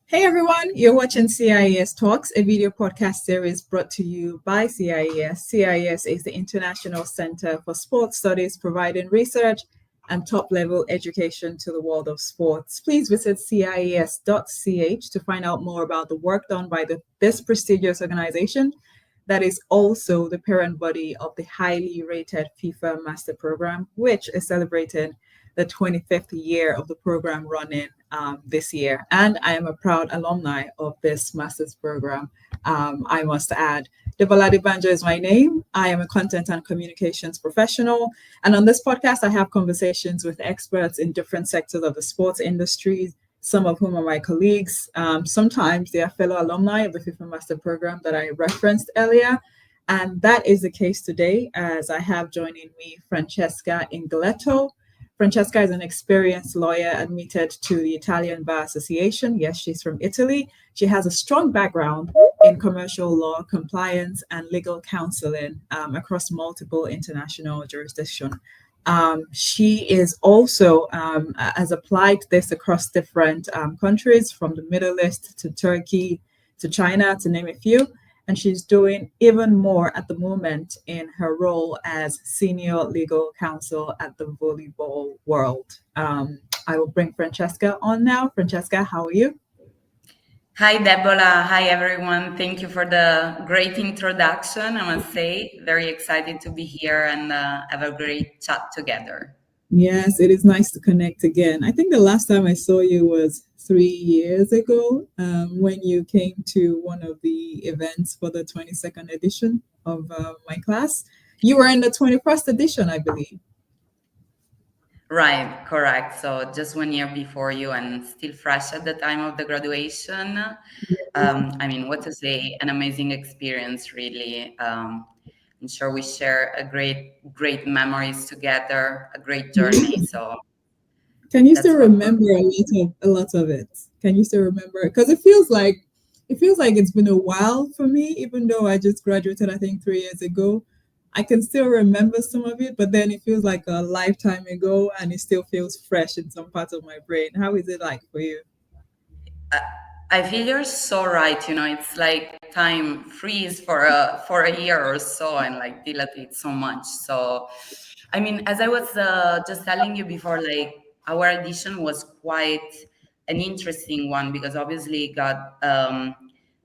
Hey everyone, you're watching CIES Talks, a video podcast series brought to you by CIES. CIES is the International Center for Sports Studies, providing research and top-level education to the world of sports. Please visit CIES.ch to find out more about the work done by this prestigious organization that is also the parent body of the highly rated FIFA Master program, which is celebrating the 25th year of the program running this year. And I am a proud alumni of this master's program, I must add. Debola Adebanjo is my name. I am a content and communications professional. And on this podcast, I have conversations with experts in different sectors of the sports industry, some of whom are my colleagues. Sometimes they are fellow alumni of the FIFA Master program that I referenced earlier. And that is the case today, as I have joining me Francesca Ingletto. Francesca is an experienced lawyer admitted to the Italian Bar Association. Yes, she's from Italy. She has a strong background in commercial law, compliance, and legal counseling across multiple international jurisdictions. She is also has applied this across different countries, from the Middle East to Turkey to China, to name a few. And she's doing even more at the moment in her role as senior legal counsel at the Volleyball World. I will bring Francesca on now. Francesca, how are you? Hi, Debola. Hi, everyone. Thank you for the great introduction. I must say, very excited to be here and have a great chat together. Yes, it is nice to connect again. I think the last time I saw you was 3 years ago, when you came to one of the events for the 22nd edition of my class. You were in the 21st edition, I believe. Right, correct. So just 1 year before you and still fresh at the time of the graduation. What to say, an amazing experience, really. I'm sure we share a great memories together, a great journey. So Can you that's still what we're. remember a lot of it? Can you still remember? Because it feels like it's been a while for me, even though I just graduated, I think 3 years ago. I can still remember some of it, but then it feels like a lifetime ago, and it still feels fresh in some parts of my brain. How is it like for you? I I feel you're so right. It's like time freeze for a year or so, and like dilate so much. So, as I was just telling you before, like our edition was quite an interesting one because obviously it got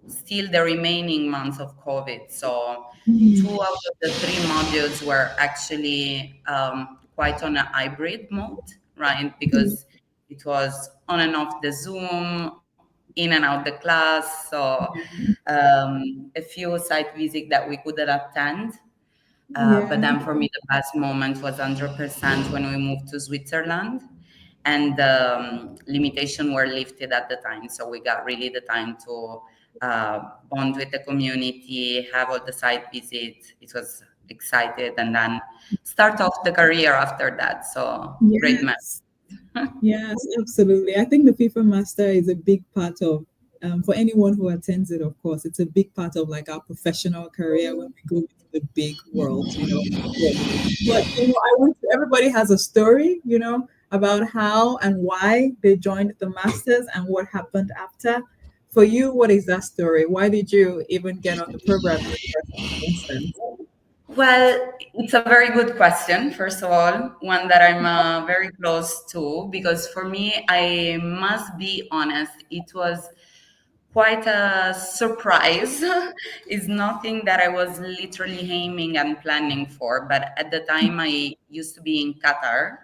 still the remaining months of COVID. So, two Mm. out of the three modules were actually quite on a hybrid mode, right? Because it was on and off the Zoom, in and out the class. So a few site visits that we couldn't attend. But Yeah. then for me, the best moment was 100% when we moved to Switzerland and the limitations were lifted at the time. So we got really the time to bond with the community, have all the site visits. It was excited and then start off the career after that. So great memory. Yes. Yes, absolutely. I think the FIFA Master is a big part of, for anyone who attends it, of course, it's a big part of like our professional career when we go into the big world. But everybody has a story, about how and why they joined the Masters and what happened after. For you, what is that story? Why did you even get on the program in the first instance? Well, it's a very good question, first of all, one that I'm very close to, because for me, I must be honest, it was quite a surprise. It's nothing that I was literally aiming and planning for, but at the time, I used to be in Qatar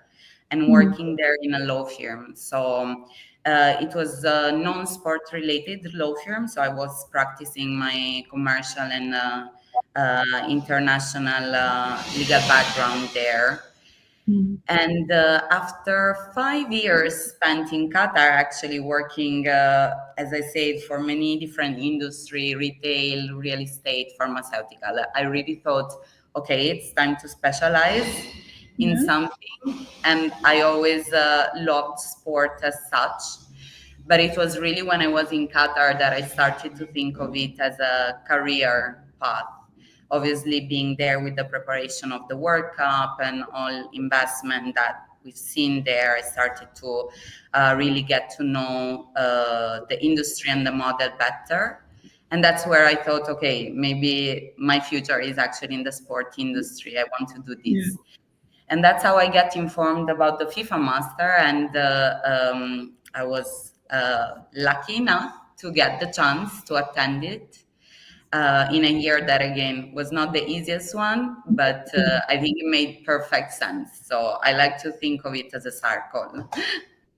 and Mm. working there in a law firm. So it was a non-sport related law firm. So I was practicing my commercial and international legal background there. Mm. And after 5 years spent in Qatar, actually working, as I said, for many different industry, retail, real estate, pharmaceutical, I really thought, okay, it's time to specialize in Yeah. something. And I always loved sport as such. But it was really when I was in Qatar that I started to think of it as a career path. Obviously, being there with the preparation of the World Cup and all investment that we've seen there, I started to really get to know the industry and the model better. And that's where I thought, okay, maybe my future is actually in the sport industry. I want to do Yeah. this. And that's how I got informed about the FIFA Master. And I was lucky enough to get the chance to attend it in a year that, again, was not the easiest one, but I think it made perfect sense. So I like to think of it as a circle.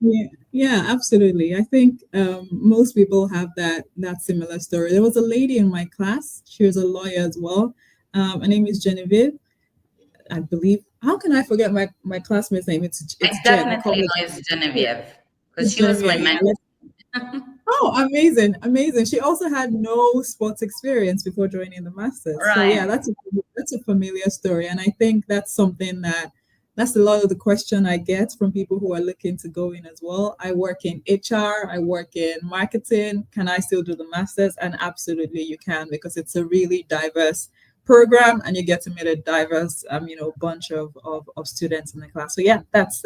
Yeah, yeah, absolutely. I think most people have that similar story. There was a lady in my class. She was a lawyer as well. Her name is Genevieve, I believe. How can I forget my classmate's name? It's I Jen. We call definitely her know it's Genevieve because Miss she was my Genevieve. mentor. Yeah. Oh, amazing, amazing. She also had no sports experience before joining the Masters. So yeah, Right. that's a familiar story. And I think that's something that's a lot of the question I get from people who are looking to go in as well. I work in HR, I work in marketing. Can I still do the Masters? And absolutely you can, because it's a really diverse program and you get to meet a diverse bunch of students in the class. So yeah, that's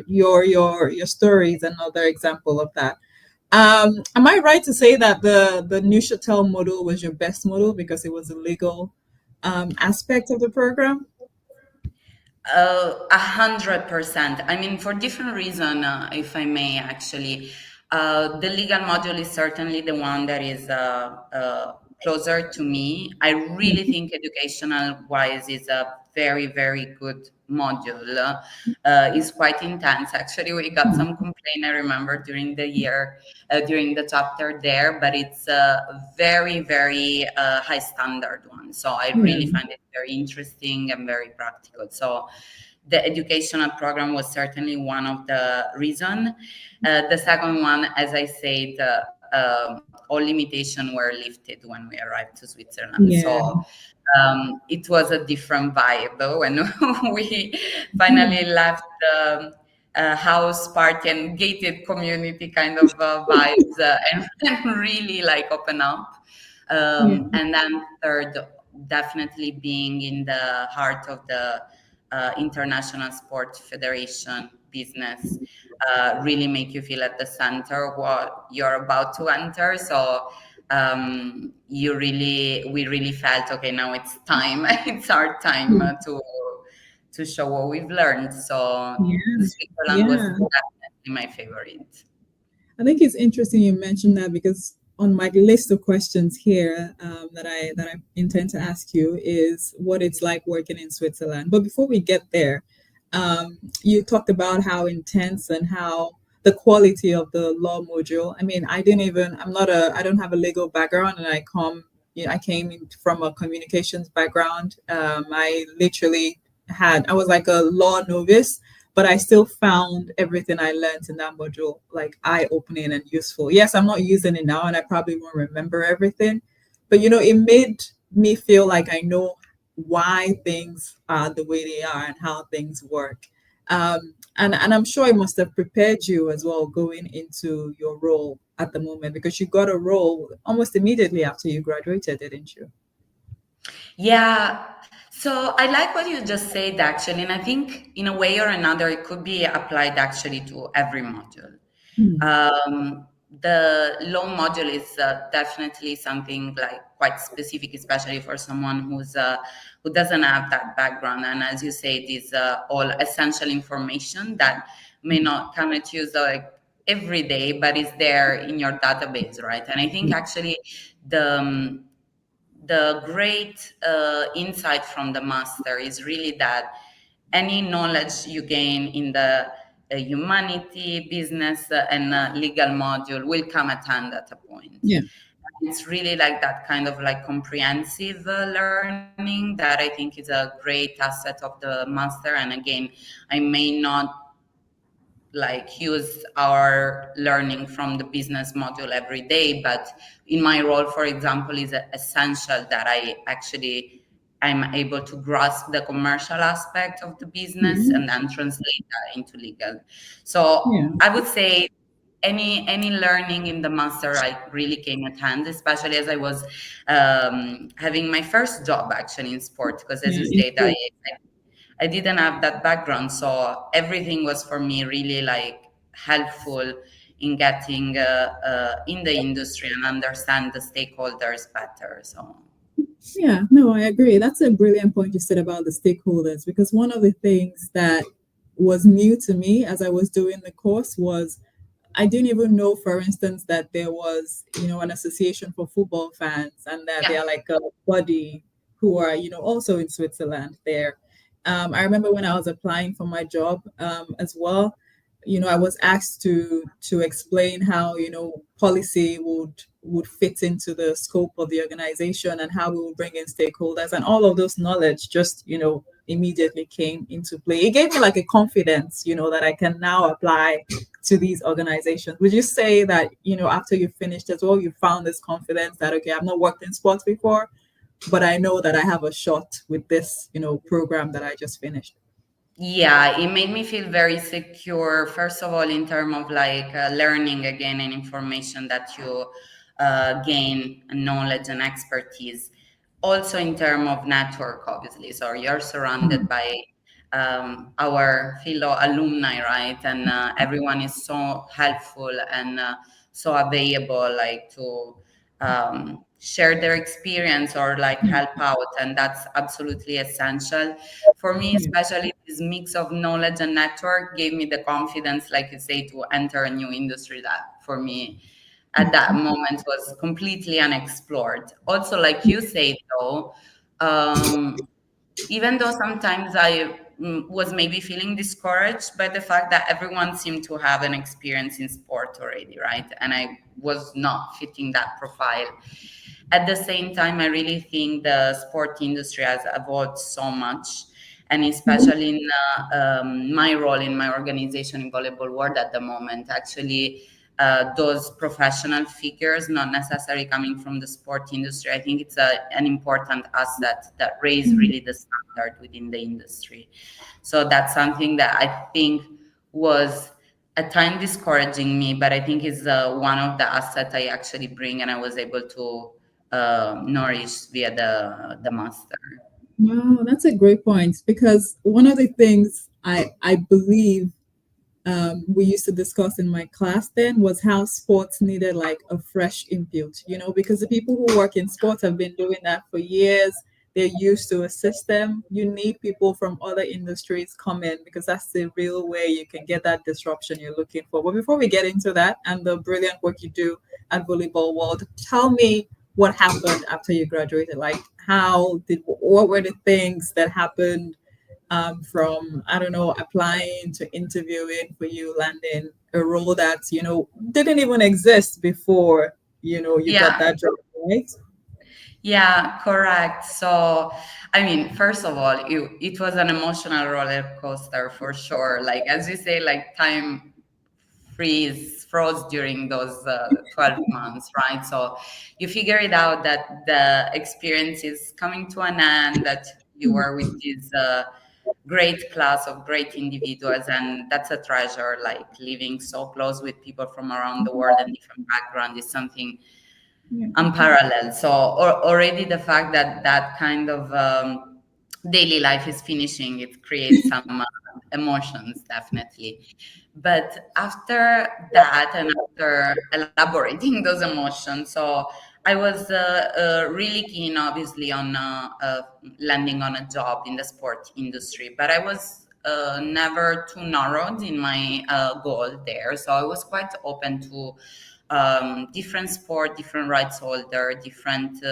your story is another example of that. Am I right to say that the Neuchatel model was your best model because it was a legal aspect of the program? 100%. I mean, for different reason, if I may, actually, the legal module is certainly the one that is closer to me. I really think educational wise is a very, very good module. It's quite intense. Actually, we got some complaint, I remember, during the year, during the chapter there, but it's a very, very high standard one. So I Yeah, really find it very interesting and very practical. So the educational program was certainly one of the reason. The second one, as I said, all limitations were lifted when we arrived to Switzerland. yeah, So it was a different vibe when we finally left the house party and gated community kind of vibes and really like open up. yeah, And then third, definitely being in the heart of the International Sport Federation business really make you feel at the center of what you're about to enter. So we really felt, okay, now it's time. It's our time to show what we've learned. So yeah, Switzerland was yeah. definitely my favorite. I think it's interesting you mentioned that because on my list of questions here that I intend to ask you is what it's like working in Switzerland. But before we get there, you talked about how intense and how the quality of the law module. I mean, I don't have a legal background, and I came in from a communications background. I was like a law novice, but I still found everything I learned in that module like eye-opening and useful. Yes, I'm not using it now and I probably won't remember everything, but it made me feel like I know why things are the way they are and how things work. And I'm sure it must have prepared you as well going into your role at the moment, because you got a role almost immediately after you graduated, didn't you? Yeah. So I like what you just said, actually. And I think in a way or another, it could be applied actually to every module. Mm. The law module is definitely something like quite specific, especially for someone who doesn't have that background. And as you say, it is all essential information that may not come at you like every day, but is there in your database, right? And I think actually the the great insight from the master is really that any knowledge you gain in the humanity, business, and legal module will come at hand at a point. Yeah. It's really like that kind of like comprehensive learning that I think is a great asset of the master. And again, I may not like use our learning from the business module every day, but in my role, for example, is essential that I'm able to grasp the commercial aspect of the business Yeah. and then translate that into legal. So Yeah. I would say any learning in the master I really came at hand, especially as I was having my first job actually in sport, because as Yeah. you In said, sport. I didn't have that background, so everything was for me really like helpful in getting in the industry and understand the stakeholders better. So Yeah, no, I agree. That's a brilliant point you said about the stakeholders, because one of the things that was new to me as I was doing the course was I didn't even know, for instance, that there was, an association for football fans, and that yeah, they're like a body who are, also in Switzerland there. I remember when I was applying for my job as well, I was asked to explain how, policy would fit into the scope of the organization and how we would bring in stakeholders, and all of those knowledge just, immediately came into play. It gave me like a confidence, that I can now apply to these organizations. Would you say that, after you finished as well, you found this confidence that, okay, I've not worked in sports before, but I know that I have a shot with this, program that I just finished? yeah, it made me feel very secure. First of all, in terms of like learning again and information that you gain, knowledge and expertise. Also in terms of network, obviously. So you're surrounded by our fellow alumni, right? And everyone is so helpful and so available, like to share their experience or like help out, and that's absolutely essential for me. Yeah. Especially this mix of knowledge and network gave me the confidence, like you say, to enter a new industry that for me at that moment was completely unexplored. Also, like you say, though, um, even though sometimes I was maybe feeling discouraged by the fact that everyone seemed to have an experience in sport already, right? And I was not fitting that profile. At the same time, I really think the sport industry has evolved so much, and especially in my role in my organization in Volleyball World at the moment, actually, those professional figures, not necessarily coming from the sport industry, I think it's an important asset that raise really the standard within the industry. So that's something that I think was at time discouraging me, but I think is one of the assets I actually bring, and I was able to nourish via the master. No, that's a great point, because one of the things I believe we used to discuss in my class then was how sports needed like a fresh input, because the people who work in sports have been doing that for years. They're used to a system. You need people from other industries come in, because that's the real way you can get that disruption you're looking for. But before we get into that and the brilliant work you do at Volleyball World, tell me what happened after you graduated. Like, what were the things that happened from, I don't know, applying to interviewing for you landing a role that, didn't even exist before, you got Yeah, that job, right? yeah, correct. So, I mean, first of all, it was an emotional roller coaster for sure. Like, as you say, like time froze during those 12 months, right? So you figure it out that the experience is coming to an end, that you were with this great class of great individuals, and that's a treasure. Like living so close with people from around the world and different backgrounds is something Yeah. unparalleled. So already the fact that that kind of daily life is finishing, it creates some emotions, definitely. But after that, and after elaborating those emotions, so I was really keen, obviously, on landing on a job in the sport industry, but I was never too narrowed in my goal there. So I was quite open to different sport, different rights holder, different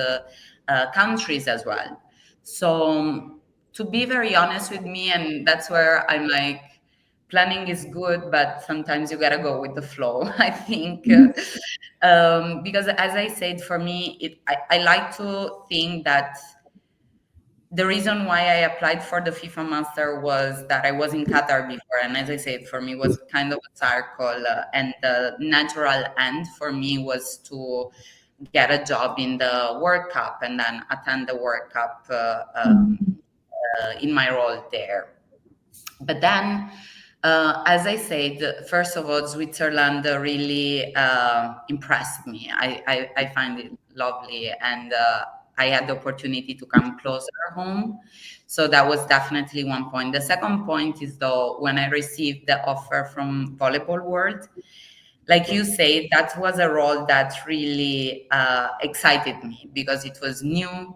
countries as well. So to be very honest with me, and that's where I'm like, planning is good, but sometimes you gotta go with the flow. I think because, as I said, for me, I like to think that the reason why I applied for the FIFA Master was that I was in Qatar before, and as I said, for me it was kind of a circle, and the natural end for me was to get a job in the World Cup and then attend the World Cup in my role there. But then, as I said, first of all, Switzerland really impressed me. I find it lovely, and I had the opportunity to come closer home. So that was definitely one point. The second point is, though, when I received the offer from Volleyball World, like you say, that was a role that really excited me because it was new.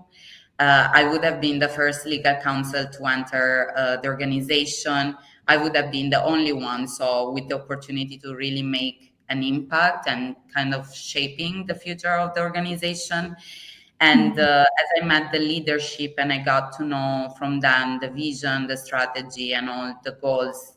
I would have been the first legal counsel to enter the organization. I would have been the only one, so with the opportunity to really make an impact and kind of shaping the future of the organization. And as I met the leadership and I got to know from them the vision, the strategy, and all the goals,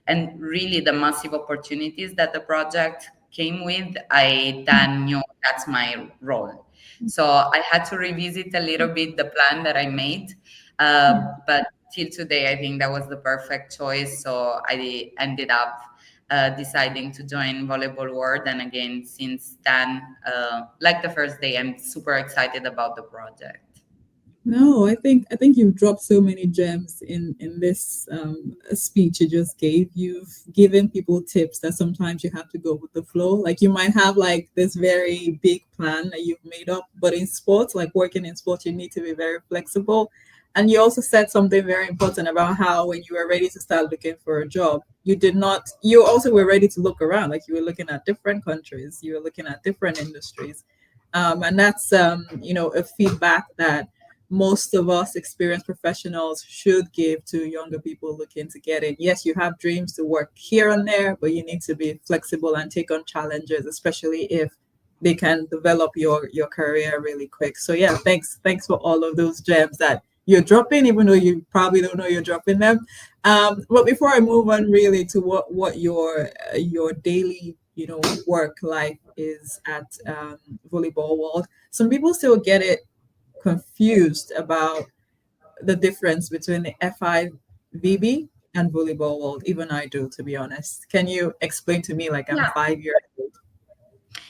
and really the massive opportunities that the project came with, I then knew that's my role. So I had to revisit a little bit the plan that I made. But till today, I think that was the perfect choice. So I ended up deciding to join Volleyball World. And again, since then, like the first day, I'm super excited about the project. No, I think you've dropped so many gems in this speech you just gave. You've given people tips that sometimes you have to go with the flow. Like you might have like this very big plan that you've made up, but in sports, like working in sports, you need to be very flexible. And you also said something very important about how when you were ready to start looking for a job, you did not. You also were ready to look around. Like you were looking at different countries, you were looking at different industries, and that's a feedback that most of us experienced professionals should give to younger people looking to get in. Yes, you have dreams to work here and there, but you need to be flexible and take on challenges, especially if they can develop your career really quick. So yeah, thanks for all of those gems that you're dropping, even though you probably don't know you're dropping them. But before I move on really to what your daily work life is at Volleyball World, some people still get it confused about the difference between the FIVB and Volleyball World. Even I do, to be honest. Can you explain to me, like I'm Yeah. 5 years old,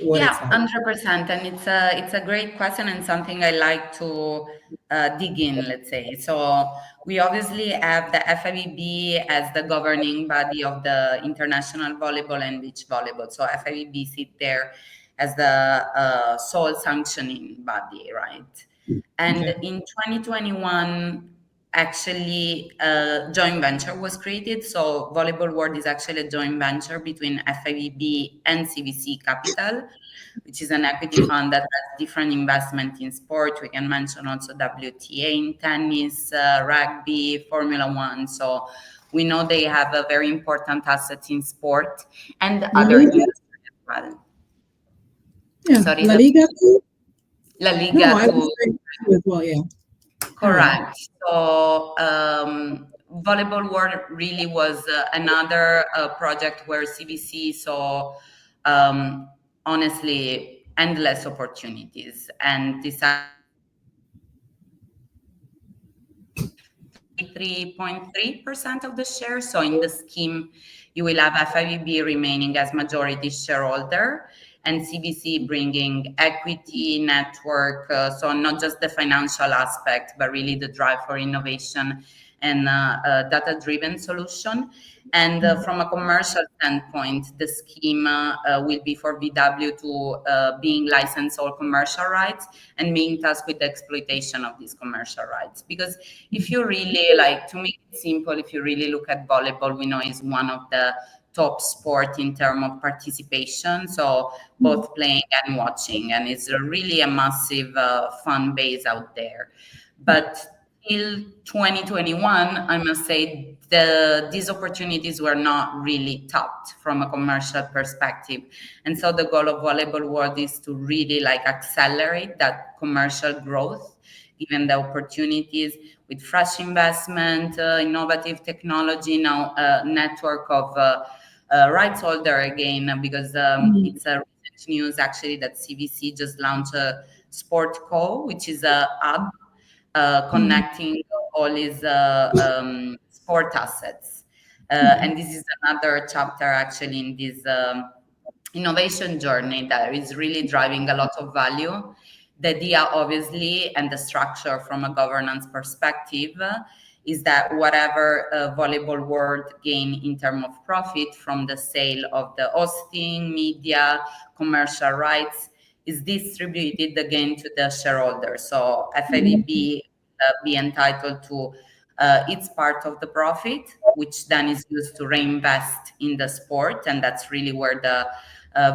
what Yeah, it's like? 100%. And it's a great question and something I like to dig in, let's say. So we obviously have the FIVB as the governing body of the international volleyball and beach volleyball. So FIVB sit there as the sole sanctioning body, right? And Okay. in 2021, actually, a joint venture was created. So Volleyball World is actually a joint venture between FIVB and CVC Capital, which is an equity fund that has different investment in sport. We can mention also WTA in tennis, rugby, Formula One. So we know they have a very important asset in sport and La other Liga? industries as well. Yeah. Sorry, La Liga too? La No, Liga I to was saying too as well, yeah. Carry on. correct. So Volleyball World really was another project where CBC saw honestly endless opportunities and decided 3.3% of the shares. So in the scheme, you will have FIVB remaining as majority shareholder and CBC bringing equity, network, so not just the financial aspect, but really the drive for innovation and data-driven solution. And from a commercial standpoint, the scheme will be for VW to being licensed all commercial rights and being tasked with the exploitation of these commercial rights. Because if you really like to make it simple, if you really look at volleyball, we know is one of the top sport in terms of participation. So both playing and watching, and it's really a massive fan base out there. But till 2021, I must say these opportunities were not really tapped from a commercial perspective. And so the goal of Volleyball World is to really like accelerate that commercial growth, given the opportunities with fresh investment, innovative technology, now a network of rights holder again, because it's a recent news actually that CVC just launched a Sport Co, which is a hub connecting all his sport assets. And this is another chapter actually in this innovation journey that is really driving a lot of value. The idea, obviously, and the structure from a governance perspective is that whatever Volleyball World gain in terms of profit from the sale of the hosting, media, commercial rights, is distributed again to the shareholders. So FIVB be entitled to its part of the profit, which then is used to reinvest in the sport, and that's really where the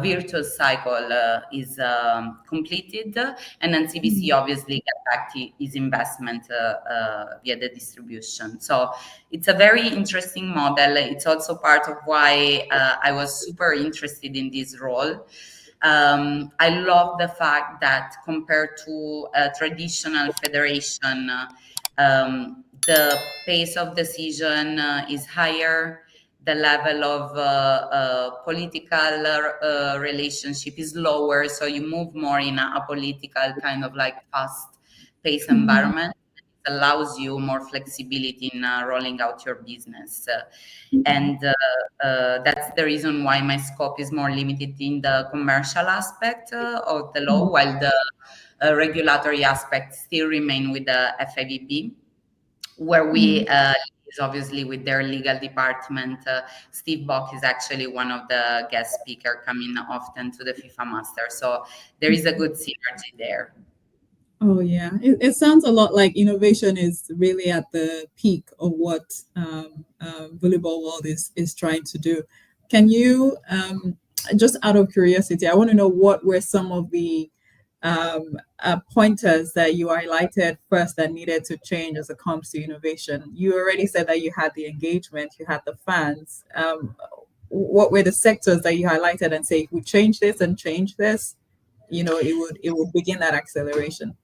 virtuous cycle is completed, and then CVC obviously get back to his investment via the distribution. So it's a very interesting model. It's also part of why I was super interested in this role. I love the fact that compared to a traditional federation, the pace of decision is higher. The level of political relationship is lower, so you move more in a political kind of like fast-paced environment. It allows you more flexibility in rolling out your business. And that's the reason why my scope is more limited in the commercial aspect of the law, while the regulatory aspects still remain with the FIVB, where we is obviously with their legal department. Steve Bock is actually one of the guest speaker coming often to the FIFA Master. So there is a good synergy there. Oh yeah, it sounds a lot like innovation is really at the peak of what Volleyball World is trying to do. Can you, just out of curiosity, I want to know what were some of the pointers that you highlighted first that needed to change as it comes to innovation? You already said that you had the engagement, you had the fans. What were the sectors that you highlighted and say, if we change this and change this, it would begin that acceleration?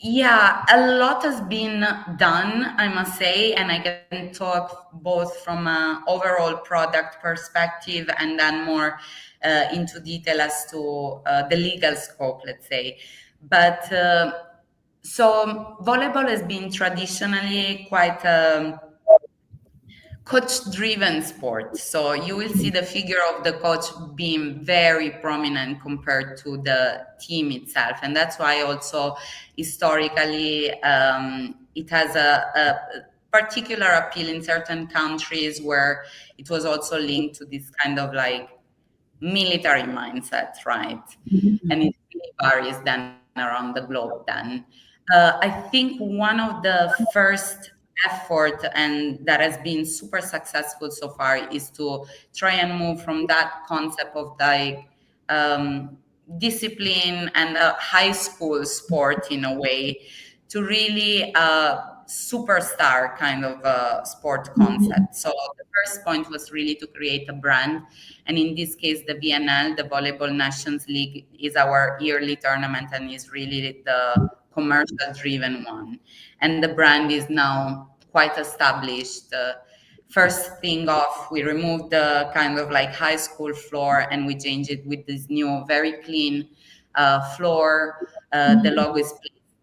Yeah, a lot has been done, I must say, and I can talk both from an overall product perspective and then more into detail as to the legal scope, let's say. But so volleyball has been traditionally quite coach-driven sport. So you will see the figure of the coach being very prominent compared to the team itself. And that's why also historically it has a particular appeal in certain countries where it was also linked to this kind of like military mindset, right? And it really varies then around the globe then. I think one of the first effort and that has been super successful so far is to try and move from that concept of like discipline and a high school sport in a way to really superstar kind of sport concept. So the first point was really to create a brand. And in this case, the VNL, the Volleyball Nations League, is our yearly tournament and is really the commercial driven one. And the brand is now quite established. First thing off, we removed the kind of like high school floor and we changed it with this new, very clean floor. The logo is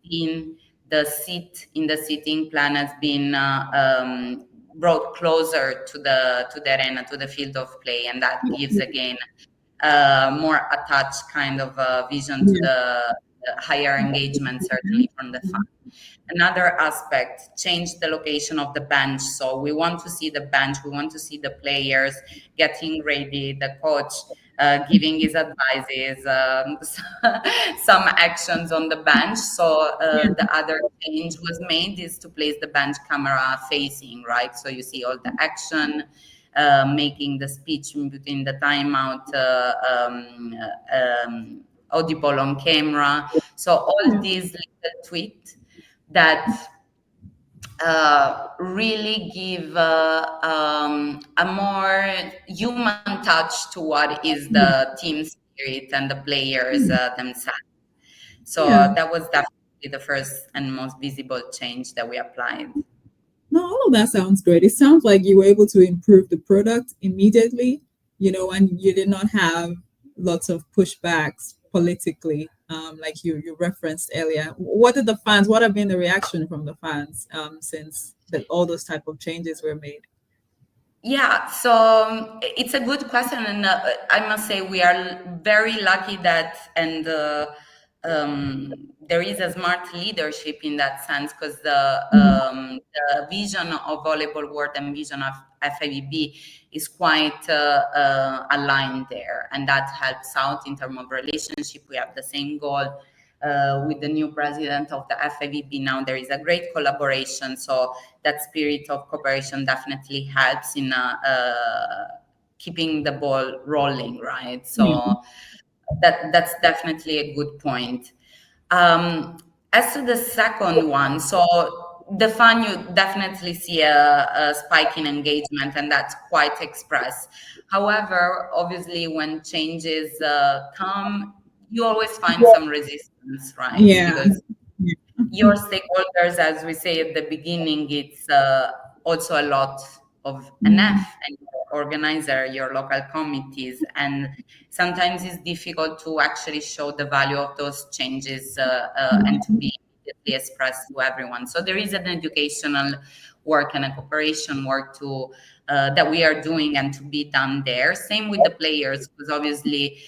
in. The seat in the seating plan has been brought closer to the arena, to the field of play, and that gives again more attached kind of vision to the higher engagement, certainly from the fans. Another aspect, change the location of the bench. So we want to see the bench, we want to see the players getting ready, the coach giving his advices, some actions on the bench. So the other change was made is to place the bench camera facing, right? So you see all the action, making the speech in between the timeout audible on camera. So all these little tweaks that really give a more human touch to what is the team spirit and the players themselves. So that was definitely the first and most visible change that we applied. No, all of that sounds great. It sounds like you were able to improve the product immediately, and you did not have lots of pushbacks politically, like you referenced earlier. What have been the reaction from the fans since all those type of changes were made? Yeah, so it's a good question, and I must say we are very lucky that, and there is a smart leadership in that sense, because the vision of Volleyball World and vision of FIVB is quite aligned there, and that helps out in terms of relationship. We have the same goal with the new president of the FIVB. Now there is a great collaboration, so that spirit of cooperation definitely helps in keeping the ball rolling, right? So that's definitely a good point. As to the second one, so the fun, you definitely see a spike in engagement, and that's quite expressed. However, obviously, when changes come, you always find some resistance, right? Yeah. Because your stakeholders, as we say at the beginning, it's also a lot of NF and your organizer, your local committees, and sometimes it's difficult to actually show the value of those changes and to be immediately expressed to everyone. So there is an educational work and a cooperation work to that we are doing and to be done there. Same with the players, because obviously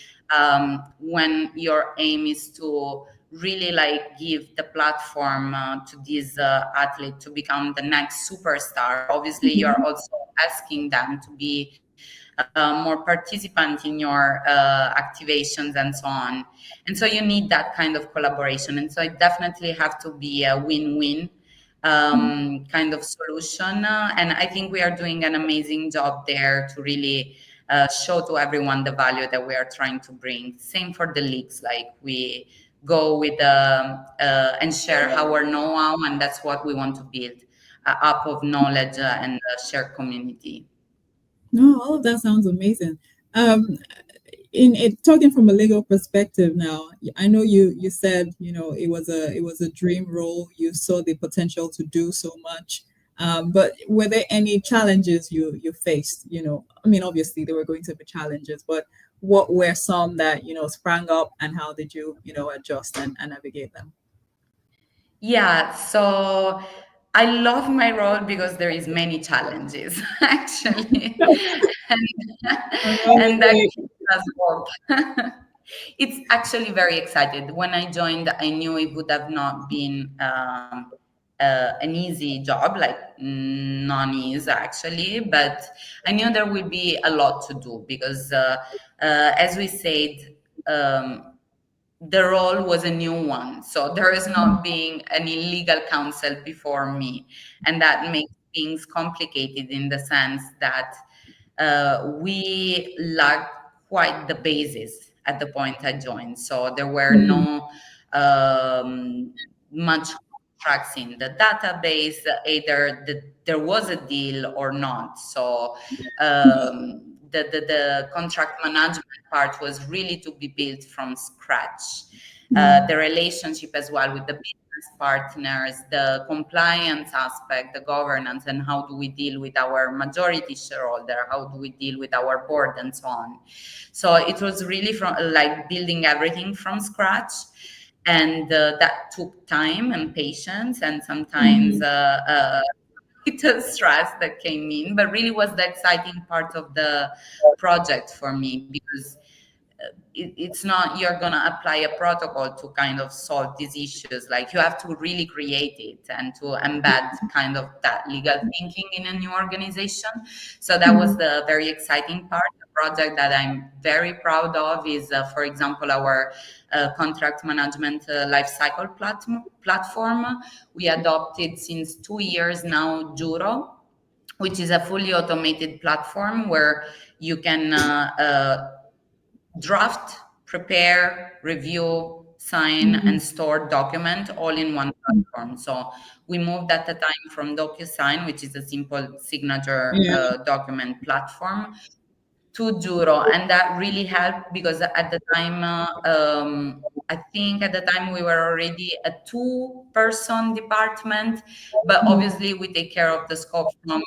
when your aim is to really like give the platform to these athletes to become the next superstar, obviously you're also asking them to be more participant in your activations and so on. And so you need that kind of collaboration, and so it definitely have to be a win-win kind of solution. And I think we are doing an amazing job there to really show to everyone the value that we are trying to bring. Same for the leagues, like we go with and share our know-how, and that's what we want to build, up of knowledge and shared community. No, all of that sounds amazing. In it, talking from a legal perspective now, I know you said it was a dream role. You saw the potential to do so much. But were there any challenges you faced? I mean, obviously there were going to be challenges, but what were some that sprang up, and how did you adjust and navigate them? Yeah, so I love my role because there is many challenges actually, and, and that Amazing. keeps us both. It's actually very excited. When I joined, I knew it would have not been an easy job, like non-easy actually, but I knew there would be a lot to do because, as we said. The role was a new one. So there is not being any legal counsel before me. And that makes things complicated in the sense that we lacked quite the basis at the point I joined. So there were no much contracts in the database, either there was a deal or not. So the contract management part was really to be built from scratch. The relationship as well with the business partners, the compliance aspect, the governance, and how do we deal with our majority shareholder, how do we deal with our board, and so on. So it was really from like building everything from scratch. And that took time and patience, and sometimes little stress that came in, but really was the exciting part of the project for me, because it's not you're going to apply a protocol to kind of solve these issues. Like you have to really create it and to embed kind of that legal thinking in a new organization. So that was the very exciting part. The project that I'm very proud of is, for example, our contract management lifecycle platform. We adopted since 2 years now Juro, which is a fully automated platform where you can draft, prepare, review, sign, and store document all in one platform. So we moved at the time from DocuSign, which is a simple signature Yeah. document platform, to Juro, and that really helped because at the time, I think at the time we were already a two-person department, but obviously we take care of the scope from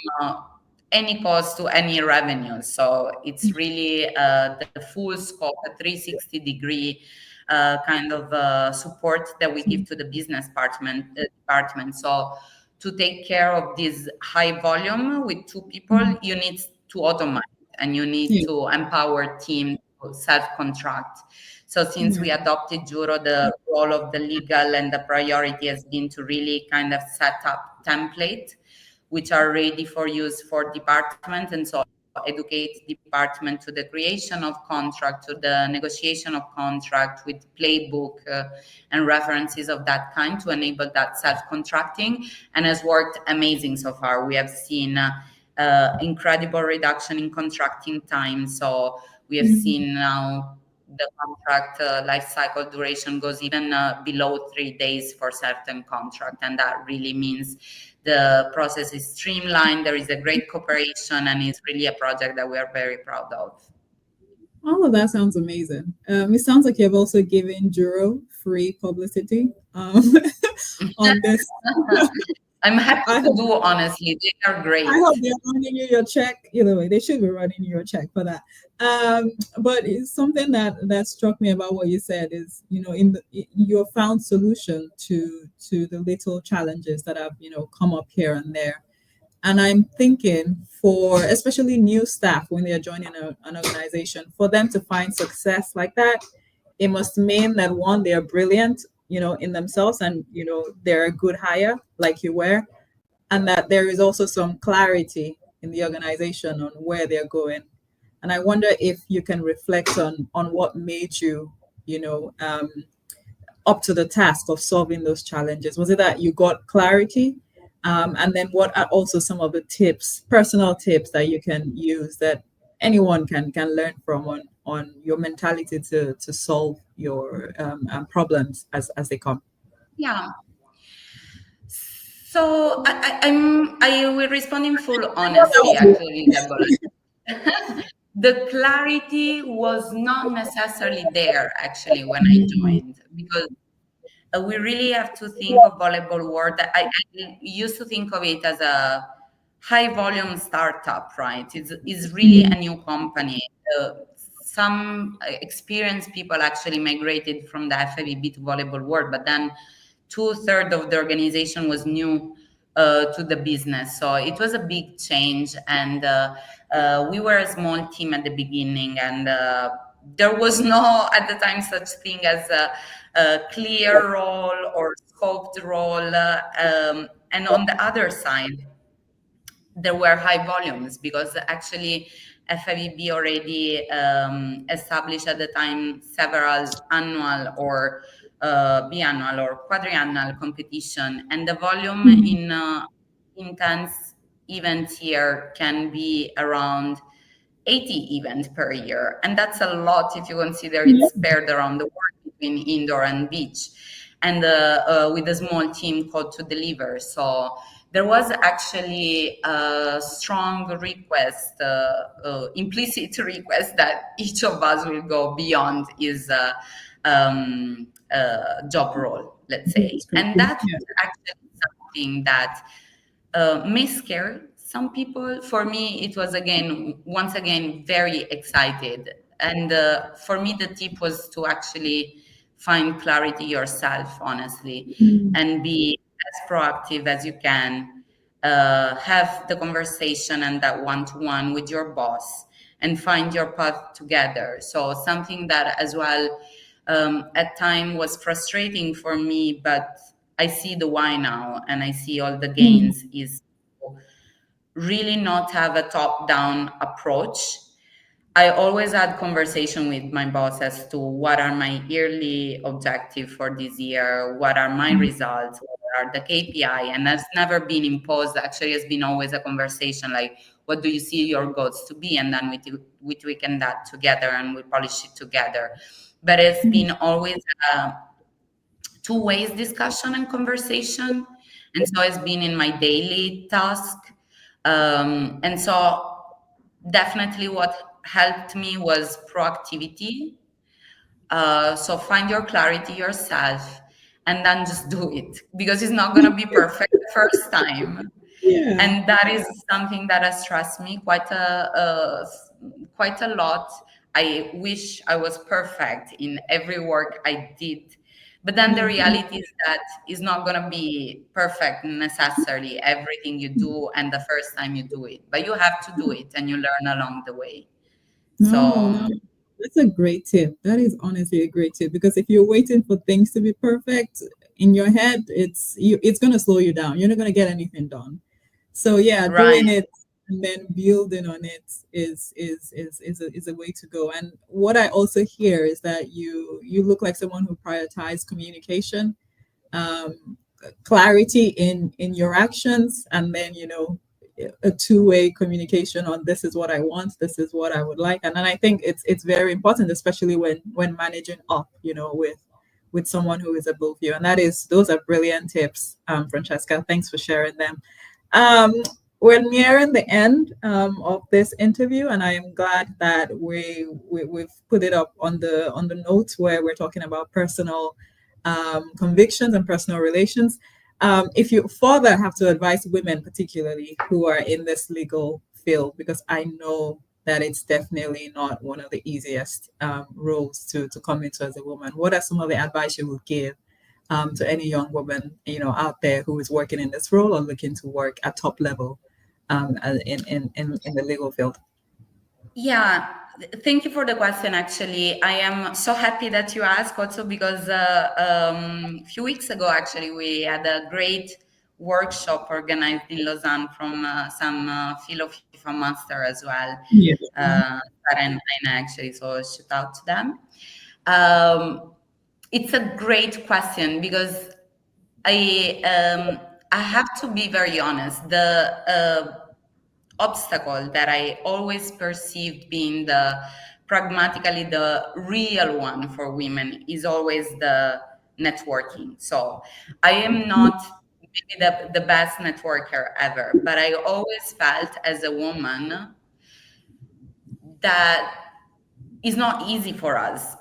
any cost to any revenue. So it's really the full scope, a 360-degree kind of support that we give to the business department. So to take care of this high volume with two people, you need to automate and you need Yeah. to empower team to self-contract. So since we adopted Juro, the role of the legal and the priority has been to really kind of set up template which are ready for use for department, and so educate department to the creation of contract, to the negotiation of contract with playbook and references of that kind to enable that self-contracting, and has worked amazing so far. We have seen incredible reduction in contracting time. So we have seen now the contract life cycle duration goes even below 3 days for certain contract, and that really means the process is streamlined, there is a great cooperation, and it's really a project that we are very proud of. All of that sounds amazing. It sounds like you've also given Juro free publicity on this. I'm happy I to hope, do, honestly. They are great. I hope they're running you your check. Either way, they should be running you your check for that. But it's something that struck me about what you said is, you found solution to the little challenges that have, come up here and there. And I'm thinking for especially new staff when they're joining an organization, for them to find success like that, it must mean that one, they're brilliant, in themselves, and they're a good hire, like you were, and that there is also some clarity in the organization on where they're going. And I wonder if you can reflect on what made you, up to the task of solving those challenges. Was it that you got clarity? And then what are also some of the tips, personal tips that you can use that anyone can learn from on your mentality to solve your problems as they come? Yeah. So I will respond in full honesty, actually, Debola. The clarity was not necessarily there, actually, when I joined, because we really have to think of Volleyball World. I used to think of it as a high volume startup, right? It's really a new company. Some experienced people actually migrated from the FIVB to Volleyball World, but then 2/3 of the organization was new to the business. So it was a big change. And we were a small team at the beginning, and there was no, at the time, such thing as a clear role or scoped role. And on the other side, there were high volumes because actually FIVB already established at the time several annual or biannual or quadriennial competition, and the volume in intense events here can be around 80 events per year, and that's a lot if you consider it's spread around the world between indoor and beach, and with a small team called to deliver. So there was actually a strong request, implicit request, that each of us will go beyond his job role, let's say. And that was actually something that may scare some people. For me, it was once again, very excited. And for me, the tip was to actually find clarity yourself, honestly, and be as proactive as you can. Have the conversation and that one-to-one with your boss and find your path together. So something that as well at time was frustrating for me, but I see the why now and I see all the gains, is really not have a top-down approach. I always had conversation with my boss as to what are my yearly objectives for this year, what are my results, what are the KPI, and that's never been imposed. Actually, it's been always a conversation like, what do you see your goals to be? And then we tweak that together and we polish it together. But it's been always two ways discussion and conversation. And so it's been in my daily task. And so definitely what helped me was proactivity. So find your clarity yourself and then just do it, because it's not going to be perfect the first time. And that is something that has stressed me quite a lot. I wish I was perfect in every work I did. But then the reality is that it's not going to be perfect necessarily everything you do and the first time you do it. But you have to do it and you learn along the way. No, So no, That's a great tip. That is honestly a great tip, because if you're waiting for things to be perfect in your head, it's going to slow you down. You're not going to get anything done. So yeah, Right. doing it and then building on it is a way to go. And what I also hear is that you look like someone who prioritizes communication, um, clarity in your actions, and then a two-way communication on this is what I want, this is what I would like. And then I think it's very important, especially when managing up, with someone who is above you. And those are brilliant tips, Francesca. Thanks for sharing them. um, we're nearing the end of this interview, and I am glad that we've put it up on the notes where we're talking about personal convictions and personal relations. If you further have to advise women, particularly who are in this legal field, because I know that it's definitely not one of the easiest roles to come into as a woman, what are some of the advice you would give to any young woman out there who is working in this role or looking to work at top level in the legal field? Yeah, thank you for the question. Actually, I am so happy that you asked also because a few weeks ago, actually, we had a great workshop organized in Lausanne from some FIFA Master as well, Yeah. Sarah and Aina, actually. So shout out to them. Um, it's a great question because I have to be very honest. The obstacle that I always perceived being the pragmatically the real one for women is always the networking. So I am not maybe the best networker ever, but I always felt as a woman that is not easy for us.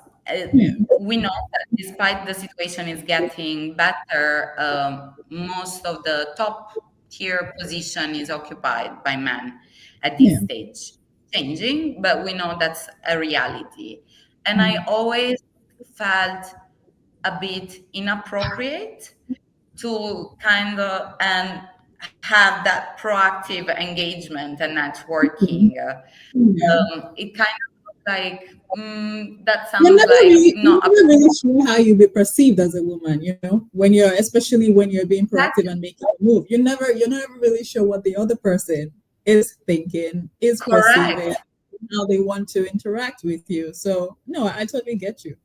Yeah. We know that despite the situation is getting better, most of the top tier position is occupied by men at Yeah. this stage. Changing, but we know that's a reality. And I Mm. always felt a bit inappropriate to kind of and have that proactive engagement and networking. Yeah. It kind of like that You're sounds never like really, you're not a never really sure how you'll be perceived as a woman, when you're, especially when you're being proactive exactly and making a move. You're never really sure what the other person is thinking, is perceiving, correct. how they want to interact with you. So no, I totally get you.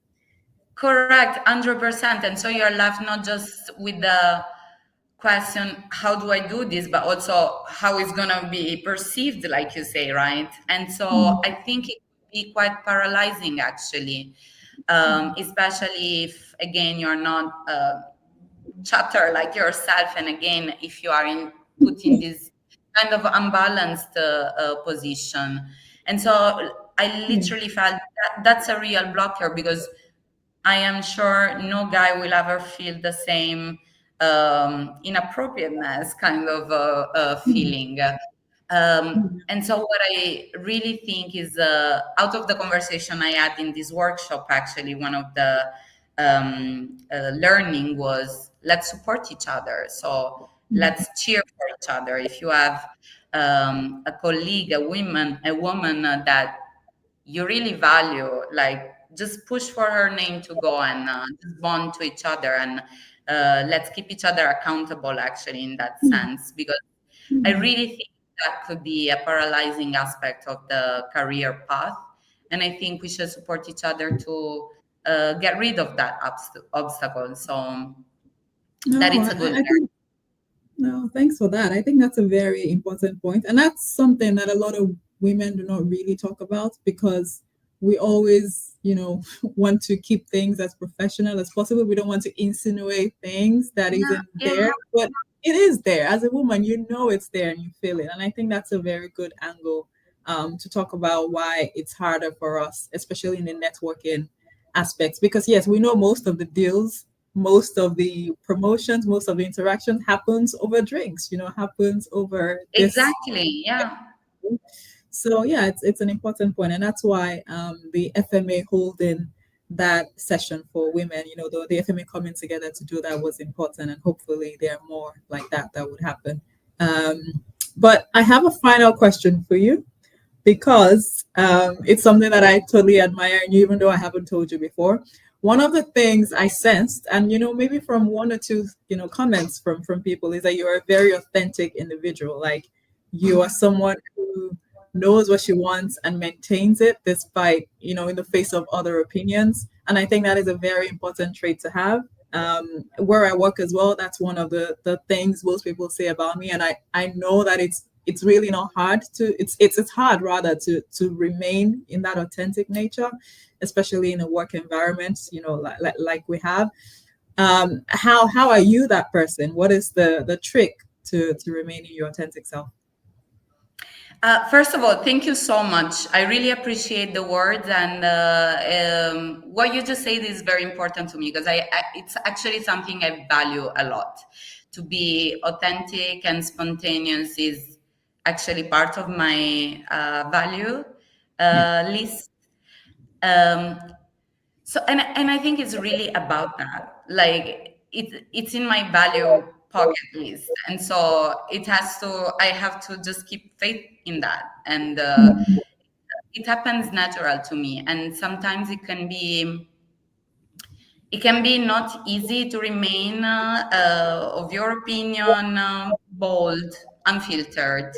Correct, 100%. And so you're left not just with the question, how do I do this, but also how it's going to be perceived, like you say, right? And so I think it could be quite paralyzing, actually, especially if, again, you're not chatter like yourself. And again, if you are in put in this kind of unbalanced position. And so I Yeah. literally felt that that's a real blocker because I am sure no guy will ever feel the same inappropriateness kind of feeling. And so, what I really think is out of the conversation I had in this workshop, actually, one of the learning was let's support each other. So, let's cheer for each other. If you have a colleague, a woman that you really value, like just push for her name to go and just bond to each other and let's keep each other accountable actually in that sense because I really think that could be a paralyzing aspect of the career path and I think we should support each other to get rid of that obstacle so that No, it's a good I think no, thanks for that. I think that's a very important point. And that's something that a lot of women do not really talk about, because we always, want to keep things as professional as possible. We don't want to insinuate things that yeah, isn't yeah, there, but it is there. As a woman, you know it's there and you feel it. And I think that's a very good angle to talk about why it's harder for us, especially in the networking aspects. Because yes, we know most of the deals, most of the promotions, most of the interaction happens over drinks, happens over this. exactly, yeah. So yeah, it's an important point, and that's why the FMA holding that session for women, the FMA coming together to do that was important, and hopefully there are more like that would happen. But I have a final question for you. because it's something that I totally admire, and even though I haven't told you before, one of the things I sensed, and maybe from one or two comments from people, is that you're a very authentic individual. Like, you are someone who knows what she wants and maintains it despite in the face of other opinions, and I think that is a very important trait to have. Where I work as well, that's one of the things most people say about me, and I know that it's really not hard to it's hard rather to remain in that authentic nature, especially in a work environment, like we have. How are you that person? What is the trick to remaining your authentic self? First of all, thank you so much. I really appreciate the words, and what you just said is very important to me, because it's actually something I value a lot. To be authentic and spontaneous is actually part of my value list. Um, so, and I think it's really about that. Like, it's in my value pocket list, and so I have to just keep faith in that, and it happens natural to me. And sometimes it can be not easy to remain of your opinion, bold, unfiltered,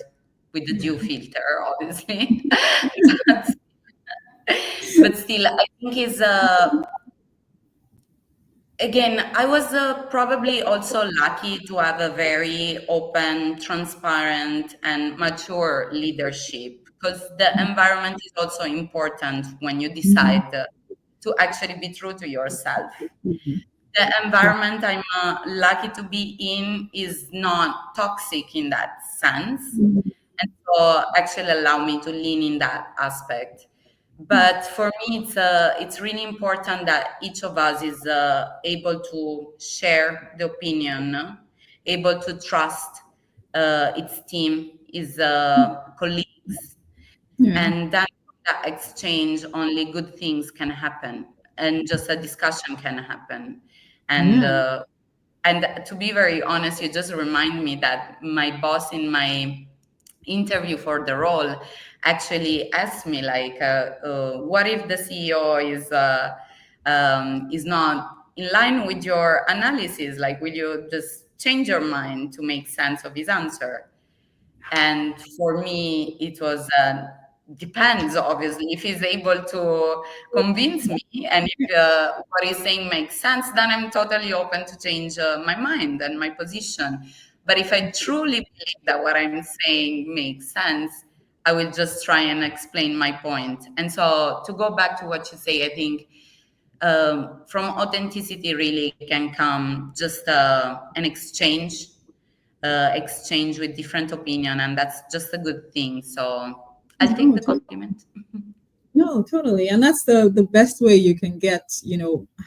with the due filter, obviously. but, but still, I think is again, I was probably also lucky to have a very open, transparent, and mature leadership, because the environment is also important when you decide to actually be true to yourself. The environment I'm lucky to be in is not toxic in that sense, and so actually allow me to lean in that aspect. But for me, it's really important that each of us is able to share the opinion, able to trust its team, its colleagues, Yeah. and then from that exchange, only good things can happen, and just a discussion can happen. And Yeah. uh, and to be very honest, you just remind me that my boss in my interview for the role actually asked me, like, what if the CEO is not in line with your analysis? Like, will you just change your mind to make sense of his answer? And for me, it was depends, obviously. If he's able to convince me, and if what he's saying makes sense, then I'm totally open to change my mind and my position. But if I truly believe that what I'm saying makes sense, I will just try and explain my point. And so, to go back to what you say, I think from authenticity really can come just an exchange with different opinion, and that's just a good thing. So I'll take No, the compliment. No, totally. And that's the best way you can get,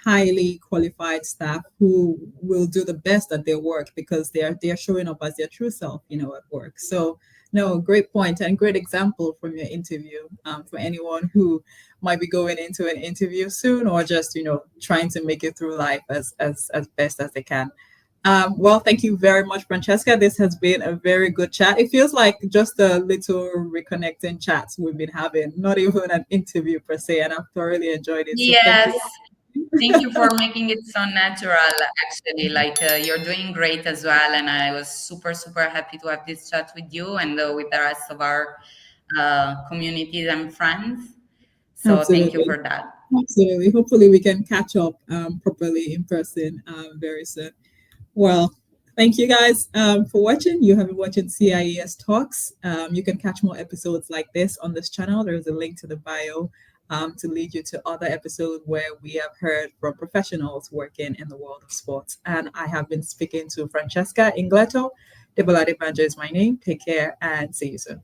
highly qualified staff who will do the best at their work because they're showing up as their true self, at work. So no, great point and great example from your interview, for anyone who might be going into an interview soon or just, trying to make it through life as best as they can. Well, thank you very much, Francesca. This has been a very good chat. It feels like just a little reconnecting chats we've been having, not even an interview per se, and I've thoroughly enjoyed it. So thank Yes, you. thank you for making it so natural. Actually, like, you're doing great as well, and I was super super happy to have this chat with you and with the rest of our communities and friends. So thank you Absolutely. for that. Absolutely. Hopefully we can catch up properly in person very soon. Well, thank you guys for watching. You have been watching CIES Talks. You can catch more episodes like this on this channel. There is a link to the bio to lead you to other episodes where we have heard from professionals working in the world of sports. And I have been speaking to Francesca Ingletto. Debola Adebanjo is my name. Take care and see you soon.